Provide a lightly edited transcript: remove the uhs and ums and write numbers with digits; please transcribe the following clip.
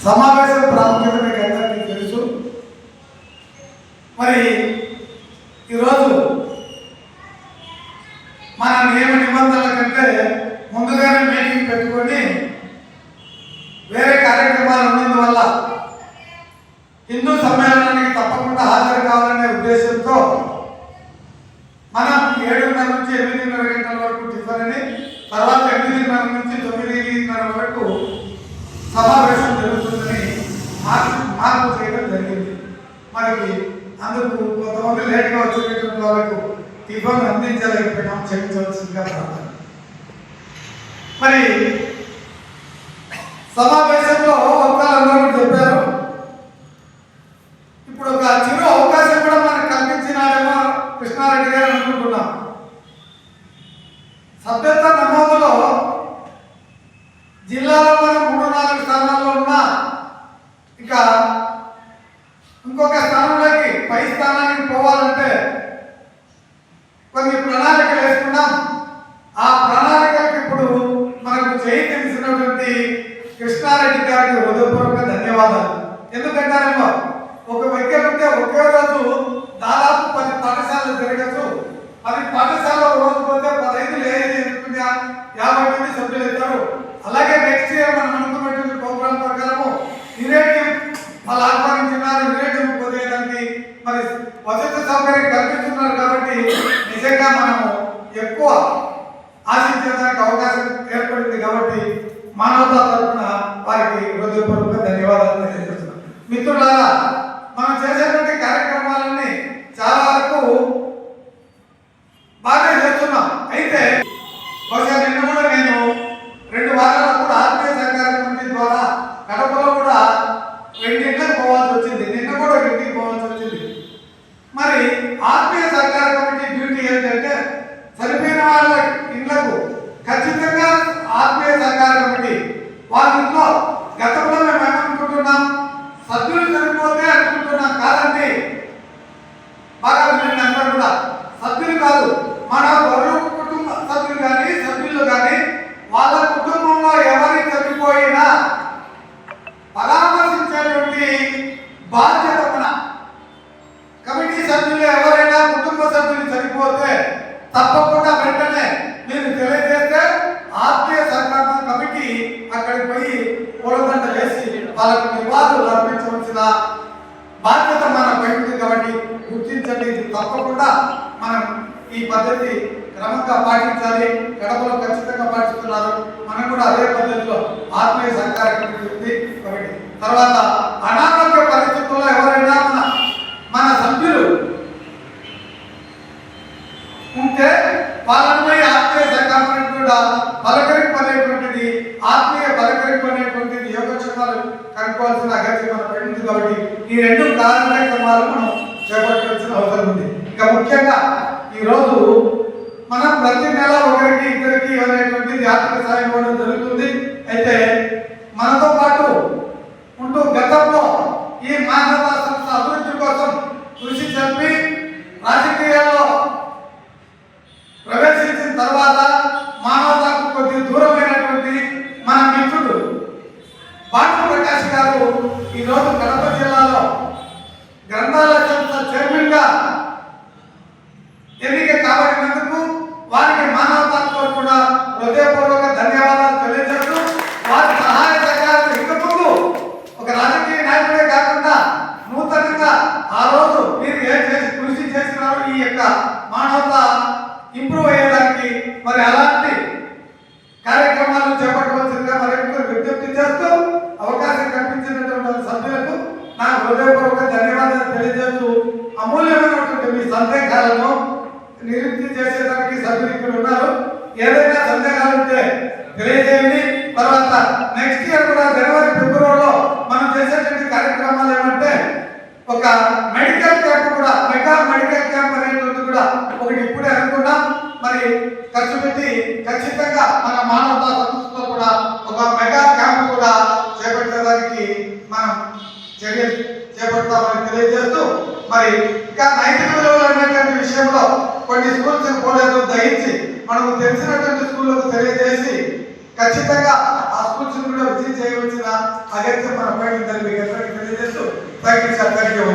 సమావేశం ప్రాముఖ్యత మీకు అందరికీ తెలుసు. మరి ఈరోజు మన నియమ నిబంధనల కంటే ముందుగానే మీటింగ్ పెట్టుకొని వేరే కార్యక్రమాలు ఉన్నందువల్ల హిందూ సమ్మేళనానికి తప్పకుండా హాజరు కావాలనే ఉద్దేశంతో మనం 7:30 నుంచి 8:30 గంటల వరకు టిఫిన్ అని, తర్వాత 8:30 నుంచి 9:30 వరకు సమావేశం జరుగుతుందని మార్పు చేయడం జరిగింది. మనకి అందుకు కొంతమంది లేట్గా వచ్చేటటువంటి వాళ్ళకు టిఫిన్ అందించలేకపోయినాం, క్షమించవలసిందిగా ప్రార్థన. మరి సమావేశంలో వక్తలందరూ చెప్పారు, ఇప్పుడు ఒక చిరు అవకాశం కూడా మనకు కల్పించినాడేమో కృష్ణారెడ్డి గారు అనుకుంటున్నాం. సభ్యత్వ నమోదులో జిల్లాలో మనం 3-4 స్థానాల్లో ఉన్నా ఇంకా ఇంకొక స్థానంలోకి పై స్థానానికి పోవాలంటే కొన్ని ప్రణాళికలు వేసుకున్నాం. ఆ ప్రణాళికలకు ఇప్పుడు మనకు చేయి తెలిసినటువంటి కృష్ణారెడ్డి గారికి హృదయపూర్వక ధన్యవాదాలు. ఎందుకంటారేమో ఒక వ్యక్తి ఉంటే ఒకే రోజు దాదాపు 10 పాఠశాలలు జరగచ్చు. 10 పాఠశాలలో రోజు పోతే 15 ఎందుకుంటే 50 మంది సభ్యులు అవుతారు. అలాగే నెక్స్ట్ ఇయర్ మనం అనుకున్నటువంటి ప్రోగ్రాం ప్రకారము యురేడియం వాళ్ళు ఆహ్వానించినారు. యురేడియం పొందేదానికి మరి వసతి సౌకర్యం కల్పిస్తున్నారు. కాబట్టి నిజంగా మనము ఎక్కువ ఆశించడానికి అవకాశం ఏర్పడింది. కాబట్టి మానవతా తరఫున వారికి హృదయపూర్వక ధన్యవాదాలు తెలియజేస్తున్నాం. మిత్రులారా, మనం చేసేటువంటి కార్యక్రమాలన్నీ చాలా వరకు బాగా చేస్తున్నాం. అయితే బహుశా నిన్న కూడా నేను 2 వారాల కూడా ఆత్మీయ సహకార కమిటీ ద్వారా కడపలో కూడా 2 ఇంట్లకు పోవాల్సి వచ్చింది. నిన్న కూడా 1 ఇంటికి పోవాల్సి వచ్చింది. మరి ఆత్మీయ సహకార కమిటీ డ్యూటీ ఏంటంటే చనిపోయిన వాళ్ళ ఇళ్లకు ఖచ్చితంగా ఆత్మీయ సహకార కమిటీ వాళ్ళ ఇంట్లో గతంలో మేము ఏమనుకుంటున్నాం, సభ్యులు చనిపోతే అనుకుంటున్నాం. కాదండి, బాగా వినండి అందరూ కూడా. సభ్యులు కాదు, మన కుటుంబ సభ్యులు కానీ సభ్యులు కానీ వాళ్ళ కుటుంబంలో ఎవరి చనిపోయినా పరామర్శించేటువంటి బాధ్యత మన కమిటీ సభ్యులు. ఎవరైనా కుటుంబ సభ్యులు చనిపోతే తప్పకుండా వెంటనే మీరు తెలియజేస్తే ఆత్మీయ సహకార కమిటీ అక్కడికి పోయి పూలదండ వేసి వాళ్ళకు నివాళులు అర్పించవలసిన బాధ్యత మన పై ఉంది. కాబట్టి గుర్తించండి, ఇది తప్పకుండా మనం ఈ పద్ధతి క్రమంగా పాటించాలి. గడపలో ఖచ్చితంగా పాటిస్తున్నారు. మనం కూడా అదే పద్ధతిలో ఆత్మీయ సహకార కమిటీ ఉంది. కాబట్టి తర్వాత అనారోగ్య పరిస్థితుల్లో ఎవరైనా మన సభ్యులు ఉంటే వాళ్ళపై ఆత్మీయ సహకార కమిటీ కూడా పలకరింపు అనేటువంటిది, ఆత్మీయ పలకరింపు అనేటువంటిది యోగక్షేమాలు కనుక్కోవాల్సిన అగత్యం మన పై ఉంది. కాబట్టి ఈ 2 కార్యక్రమాలు మనం చేపట్టాల్సిన అవసరం ఉంది. ఇంకా ముఖ్యంగా ఈరోజు మనం ప్రతి నెల 1-2 అనేటువంటిది ఆర్థిక సాయం ఇవ్వడం జరుగుతుంది. అయితే మనతో పాటు ఉంటూ గతంలో ఈ మానవతా సంస్థ అభివృద్ధి కోసం కృషి చెప్పి రాజకీయాల్లో ప్రవేశించిన తర్వాత మానవతకు కొద్ది దూరమైనటువంటి మన మిత్రుడు బాటు ప్రకాష్ గారు ఈరోజు కడప జిల్లాలో గ్రంథాలయ సంస్థ చైర్మన్ గా ఎన్నిక కాబడినందుకు వారికి మానవతకు కూడా హృదయపూర్వక ధన్యవాదాలు తెలియజేస్తూ, వారి సహాయ సహకారాలు ఇంతకుముందు ఒక రాజకీయ నాయకుడే కాకుండా నూతనంగా ఆ రోజు మీరు ఏం చేసి కృషి చేసినారు ఈ యొక్క మానవత ఇంప్రూవ్ అయ్యేదానికి, మరి అలాంటి కార్యక్రమాలు చేపట్టవలసిందిగా మరొకరు విజ్ఞప్తి చేస్తూ అవకాశం కల్పించినటువంటి సభ్యులకు నా హృదయపూర్వక ధన్యవాదాలు తెలియజేస్తూ, అమూల్యమైనటువంటి మీ సందేహాలను నివృత్తి చేసేదానికి సభ్యులు ఇక్కడ ఉన్నారు. ఏదైనా సందేహాలు ఉంటే తెలియజేయండి. తర్వాత నెక్స్ట్ ఇయర్ కూడా జనవరి ఫిబ్రవరిలో మనం చేసేటువంటి కార్యక్రమాలు ఏమంటే ఒక మెడికల్ క్యాంప్ కూడా, మెగా మెడికల్ క్యాంప్ అనేటువంటి కూడా ఒకటి ఇప్పుడే అనుకున్నాం. మరి ఖర్చు పెట్టి ఖచ్చితంగా మన మానవతా సంస్థతో కూడా ఒక మెగా క్యాంప్ కూడా చేపట్టడానికి మనం చర్యలు చేపడతామని తెలియజేస్తూ, మరి ఇంకా నైతిక విలువలు అనేటువంటి విషయంలో కొన్ని స్కూల్స్ పోలేదు, దయించి మనకు తెలిసినటువంటి స్కూళ్ళకు తెలియజేసి ఖచ్చితంగా ఆ స్కూల్స్ కూడా విజిట్ చేయవలసిన అగత్యం మన పైన మీకు అందరికీ తెలియజేస్తూ thank you sir, thank you.